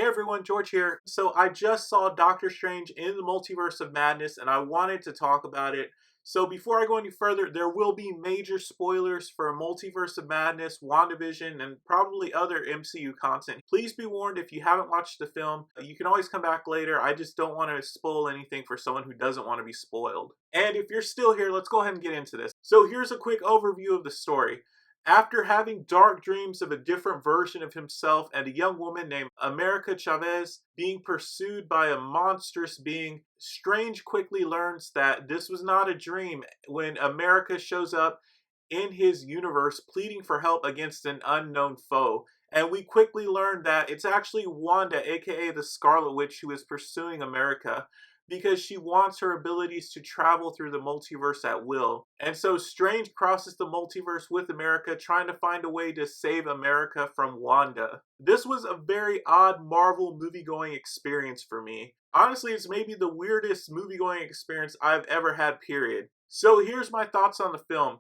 Hey everyone, George here. So I just saw Doctor Strange in the Multiverse of Madness and I wanted to talk about it. So before I go any further, there will be major spoilers for Multiverse of Madness, Wanda Vision, and probably other MCU content. Please be warned if you haven't watched the film. You can always come back later. I just don't want to spoil anything for someone who doesn't want to be spoiled. And if you're still here, let's go ahead and get into this. So here's a quick overview of the story. After having dark dreams of a different version of himself and a young woman named America Chavez being pursued by a monstrous being, Strange quickly learns that this was not a dream when America shows up in his universe pleading for help against an unknown foe. And we quickly learn that it's actually Wanda, aka the Scarlet Witch, who is pursuing America because she wants her abilities to travel through the multiverse at will. And so Strange crosses the multiverse with America, trying to find a way to save America from Wanda. This was a very odd Marvel movie-going experience for me. Honestly, it's maybe the weirdest movie-going experience I've ever had, period. So here's my thoughts on the film.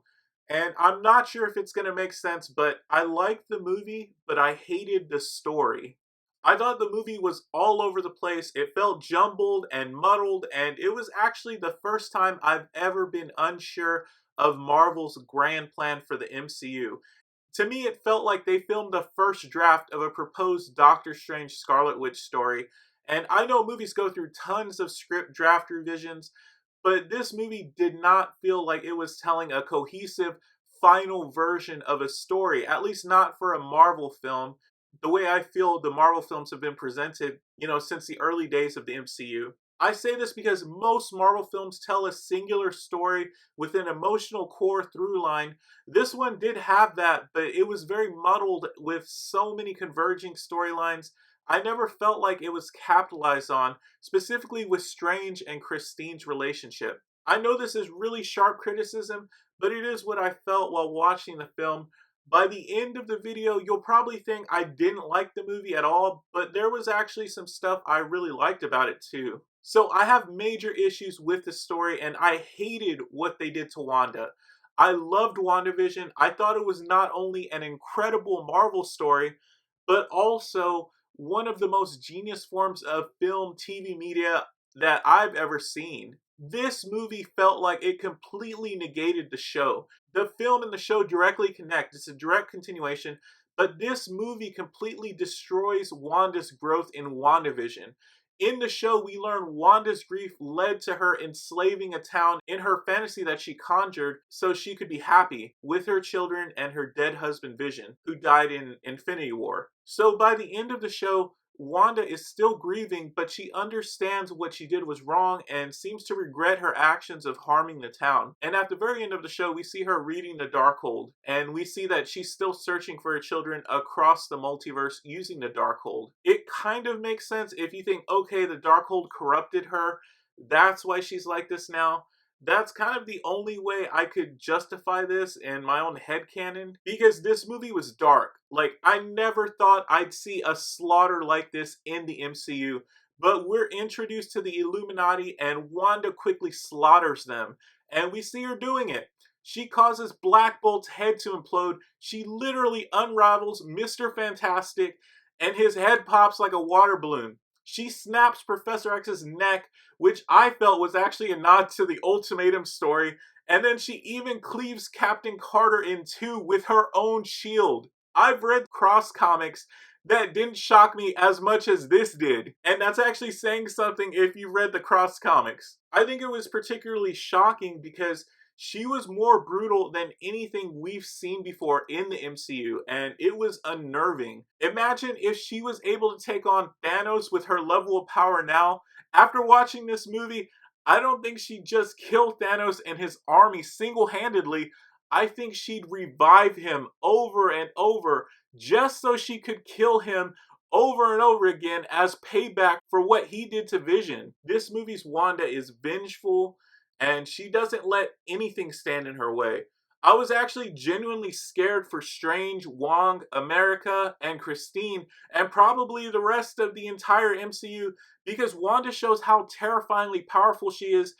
And I'm not sure if it's going to make sense, but I liked the movie, but I hated the story. I thought the movie was all over the place. It felt jumbled and muddled, and it was actually the first time I've ever been unsure of Marvel's grand plan for the MCU. To me, it felt like they filmed the first draft of a proposed Doctor Strange Scarlet Witch story. And I know movies go through tons of script draft revisions, but this movie did not feel like it was telling a cohesive final version of a story, at least not for a Marvel film, the way I feel the Marvel films have been presented, since the early days of the MCU. I say this because most Marvel films tell a singular story with an emotional core through line. This one did have that, but it was very muddled with so many converging storylines. I never felt like it was capitalized on, specifically with Strange and Christine's relationship. I know this is really sharp criticism, but it is what I felt while watching the film. By the end of the video, you'll probably think I didn't like the movie at all, but there was actually some stuff I really liked about it too. So I have major issues with the story, and I hated what they did to Wanda. I loved WandaVision. I thought it was not only an incredible Marvel story, but also one of the most genius forms of film, TV media that I've ever seen. This movie felt like it completely negated the show. The film and the show directly connect. It's a direct continuation, but this movie completely destroys Wanda's growth in WandaVision. In the show, we learn Wanda's grief led to her enslaving a town in her fantasy that she conjured so she could be happy with her children and her dead husband Vision, who died in Infinity War. So by the end of the show, Wanda is still grieving, but she understands what she did was wrong and seems to regret her actions of harming the town. And at the very end of the show, we see her reading the Darkhold, and we see that she's still searching for her children across the multiverse using the Darkhold. It kind of makes sense if you think, okay, the Darkhold corrupted her, that's why she's like this now. That's kind of the only way I could justify this in my own headcanon, because this movie was dark. Like, I never thought I'd see a slaughter like this in the MCU, but we're introduced to the Illuminati and Wanda quickly slaughters them, and we see her doing it. She causes Black Bolt's head to implode. She literally unravels Mr. Fantastic, and his head pops like a water balloon. She snaps Professor X's neck, which I felt was actually a nod to the Ultimatum story, and then she even cleaves Captain Carter in two with her own shield. I've read cross comics that didn't shock me as much as this did, and that's actually saying something if you read the cross comics. I think it was particularly shocking because she was more brutal than anything we've seen before in the MCU, and it was unnerving. Imagine if she was able to take on Thanos with her level of power now. After watching this movie, I don't think she'd just kill Thanos and his army single-handedly. I think she'd revive him over and over just so she could kill him over and over again as payback for what he did to Vision. This movie's Wanda is vengeful, and she doesn't let anything stand in her way. I was actually genuinely scared for Strange, Wong, America, and Christine, and probably the rest of the entire MCU, because Wanda shows how terrifyingly powerful she is,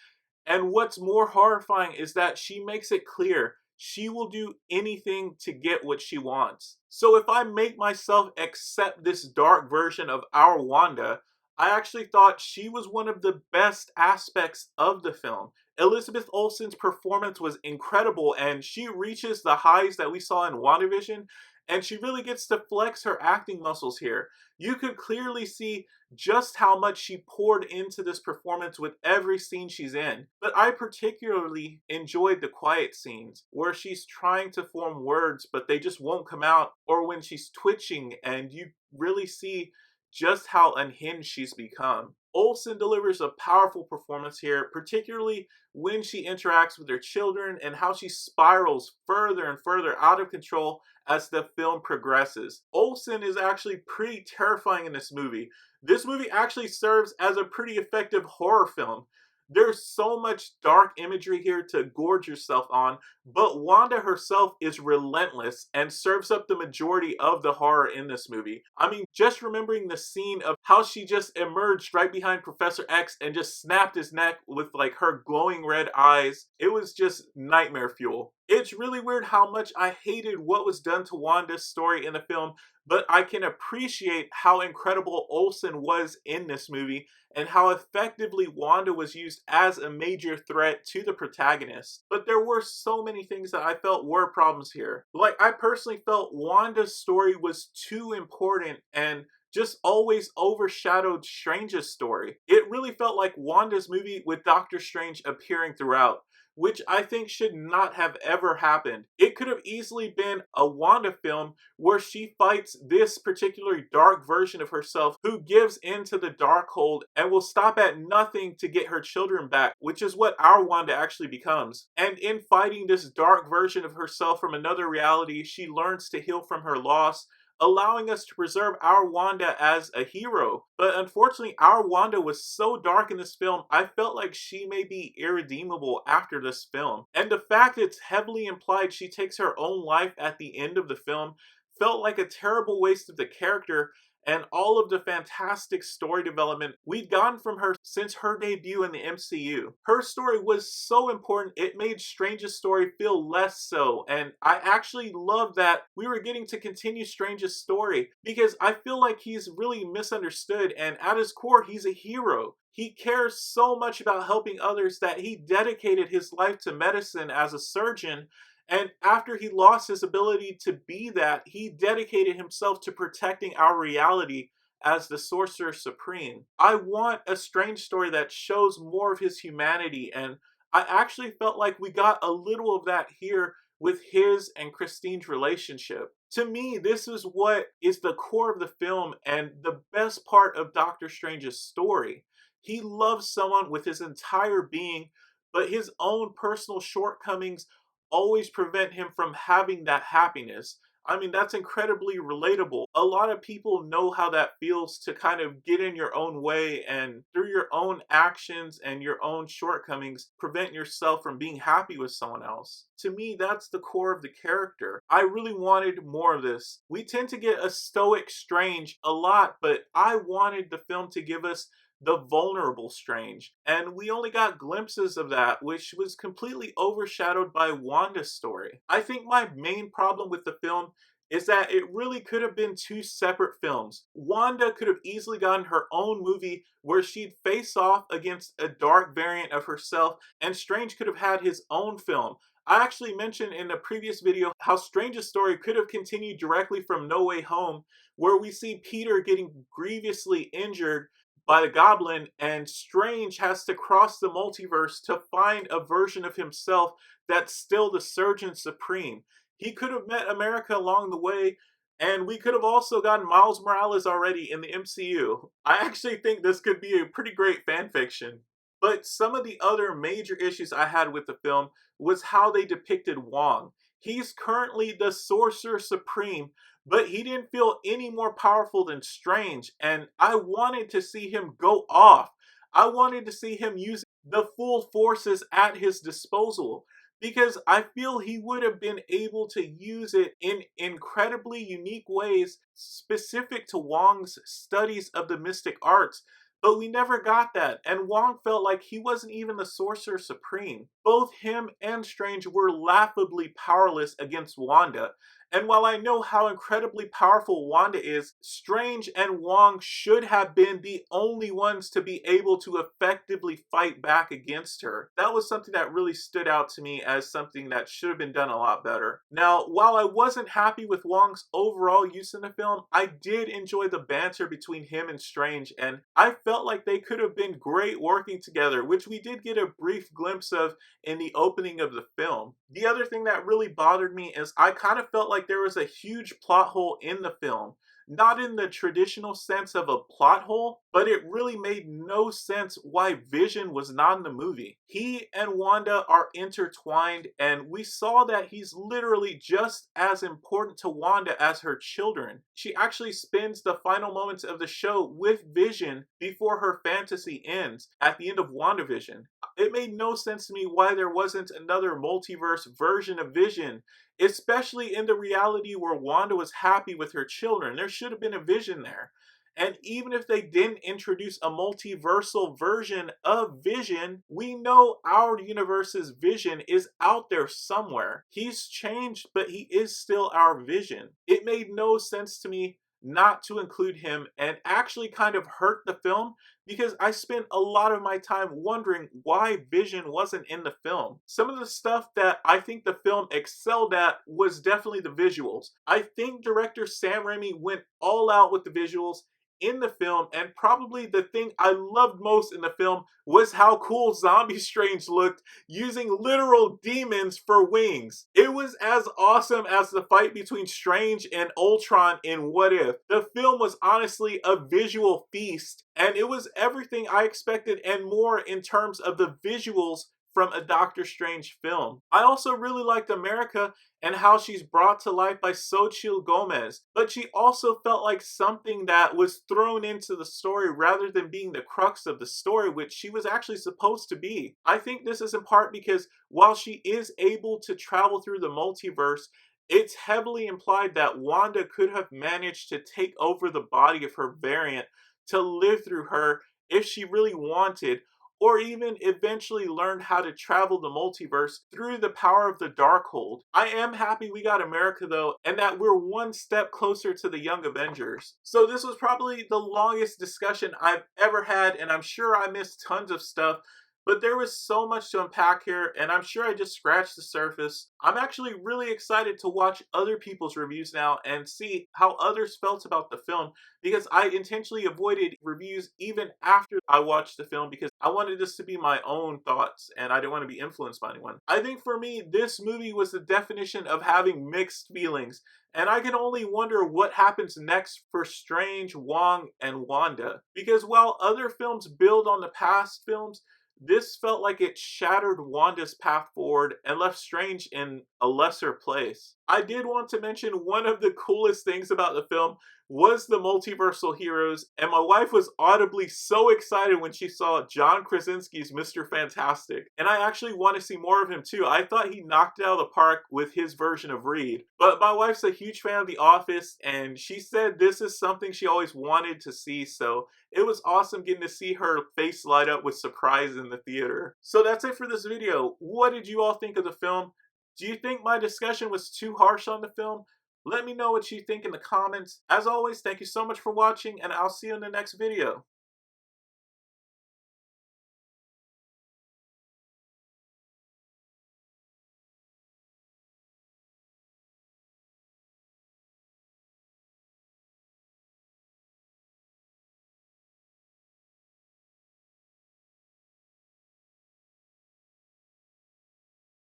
and what's more horrifying is that she makes it clear she will do anything to get what she wants. So if I make myself accept this dark version of our Wanda, I actually thought she was one of the best aspects of the film. Elizabeth Olsen's performance was incredible, and she reaches the highs that we saw in Wanda Vision, and she really gets to flex her acting muscles here. You could clearly see just how much she poured into this performance with every scene she's in. But I particularly enjoyed the quiet scenes where she's trying to form words but they just won't come out, or when she's twitching and you really see just how unhinged she's become. Olsen delivers a powerful performance here, particularly when she interacts with her children and how she spirals further and further out of control as the film progresses. Olsen is actually pretty terrifying in this movie. This movie actually serves as a pretty effective horror film. There's so much dark imagery here to gorge yourself on, but Wanda herself is relentless and serves up the majority of the horror in this movie. I mean, just remembering the scene of how she just emerged right behind Professor X and just snapped his neck with like her glowing red eyes, it was just nightmare fuel. It's really weird how much I hated what was done to Wanda's story in the film, but I can appreciate how incredible Olsen was in this movie and how effectively Wanda was used as a major threat to the protagonist. But there were so many things that I felt were problems here. Like, I personally felt Wanda's story was too important and just always overshadowed Strange's story. It really felt like Wanda's movie with Doctor Strange appearing throughout, which I think should not have ever happened. It could have easily been a Wanda film where she fights this particular dark version of herself who gives into the Darkhold and will stop at nothing to get her children back, which is what our Wanda actually becomes. And in fighting this dark version of herself from another reality, she learns to heal from her loss, allowing us to preserve our Wanda as a hero. But unfortunately, our Wanda was so dark in this film, I felt like she may be irredeemable after this film. And the fact it's heavily implied she takes her own life at the end of the film felt like a terrible waste of the character and all of the fantastic story development we'd gotten from her since her debut in the MCU. Her story was so important, it made Strange's story feel less so, and I actually love that we were getting to continue Strange's story because I feel like he's really misunderstood, and at his core, he's a hero. He cares so much about helping others that he dedicated his life to medicine as a surgeon, and after he lost his ability to be that, he dedicated himself to protecting our reality as the Sorcerer Supreme. I want a Strange story that shows more of his humanity, and I actually felt like we got a little of that here with his and Christine's relationship. To me, this is what is the core of the film and the best part of Doctor Strange's story. He loves someone with his entire being, but his own personal shortcomings always prevent him from having that happiness. I mean, that's incredibly relatable. A lot of people know how that feels to kind of get in your own way and through your own actions and your own shortcomings, prevent yourself from being happy with someone else. To me, that's the core of the character. I really wanted more of this. We tend to get a stoic Strange a lot, but I wanted the film to give us the vulnerable Strange. And we only got glimpses of that, which was completely overshadowed by Wanda's story. I think my main problem with the film is that it really could have been two separate films. Wanda could have easily gotten her own movie where she'd face off against a dark variant of herself, and Strange could have had his own film. I actually mentioned in a previous video how Strange's story could have continued directly from No Way Home, where we see Peter getting grievously injured by the Goblin, and Strange has to cross the multiverse to find a version of himself that's still the Surgeon Supreme. He could have met America along the way, and we could have also gotten Miles Morales already in the MCU. I actually think this could be a pretty great fanfiction. But some of the other major issues I had with the film was how they depicted Wong. He's currently the Sorcerer Supreme, but he didn't feel any more powerful than Strange, and I wanted to see him go off. I wanted to see him use the full forces at his disposal because I feel he would have been able to use it in incredibly unique ways specific to Wong's studies of the mystic arts. But we never got that, and Wong felt like he wasn't even the Sorcerer Supreme. Both him and Strange were laughably powerless against Wanda, and while I know how incredibly powerful Wanda is, Strange and Wong should have been the only ones to be able to effectively fight back against her. That was something that really stood out to me as something that should have been done a lot better. Now, while I wasn't happy with Wong's overall use in the film, I did enjoy the banter between him and Strange, and I felt like they could have been great working together, which we did get a brief glimpse of in the opening of the film. The other thing that really bothered me is I kind of felt like there was a huge plot hole in the film. Not in the traditional sense of a plot hole, but it really made no sense why Vision was not in the movie. He and Wanda are intertwined, and we saw that he's literally just as important to Wanda as her children. She actually spends the final moments of the show with Vision before her fantasy ends at the end of WandaVision. It made no sense to me why there wasn't another multiverse version of Vision, especially in the reality where Wanda was happy with her children. There should have been a Vision there. And even if they didn't introduce a multiversal version of Vision, we know our universe's Vision is out there somewhere. He's changed, but he is still our Vision. It made no sense to me not to include him, and actually kind of hurt the film because I spent a lot of my time wondering why Vision wasn't in the film. Some of the stuff that I think the film excelled at was definitely the visuals. I think director Sam Raimi went all out with the visuals in the film, and probably the thing I loved most in the film was how cool Zombie Strange looked using literal demons for wings. It was as awesome as the fight between Strange and Ultron in What If. The film was honestly a visual feast, and it was everything I expected and more in terms of the visuals from a Doctor Strange film. I also really liked America and how she's brought to life by Xochitl Gomez, but she also felt like something that was thrown into the story rather than being the crux of the story, which she was actually supposed to be. I think this is in part because while she is able to travel through the multiverse, it's heavily implied that Wanda could have managed to take over the body of her variant to live through her if she really wanted, or even eventually learn how to travel the multiverse through the power of the Darkhold. I am happy we got America though, and that we're one step closer to the Young Avengers. So this was probably the longest discussion I've ever had, and I'm sure I missed tons of stuff, but there was so much to unpack here, and I'm sure I just scratched the surface. I'm actually really excited to watch other people's reviews now and see how others felt about the film, because I intentionally avoided reviews even after I watched the film because I wanted this to be my own thoughts and I didn't want to be influenced by anyone. I think for me, this movie was the definition of having mixed feelings, and I can only wonder what happens next for Strange, Wong, and Wanda. Because while other films build on the past films, this felt like it shattered Wanda's path forward and left Strange in a lesser place. I did want to mention one of the coolest things about the film was the multiversal heroes, and my wife was audibly so excited when she saw John Krasinski's Mr. Fantastic. And I actually want to see more of him too. I thought he knocked it out of the park with his version of Reed. But my wife's a huge fan of The Office, and she said this is something she always wanted to see, so it was awesome getting to see her face light up with surprise in the theater. So that's it for this video. What did you all think of the film? Do you think my discussion was too harsh on the film? Let me know what you think in the comments. As always, thank you so much for watching, and I'll see you in the next video.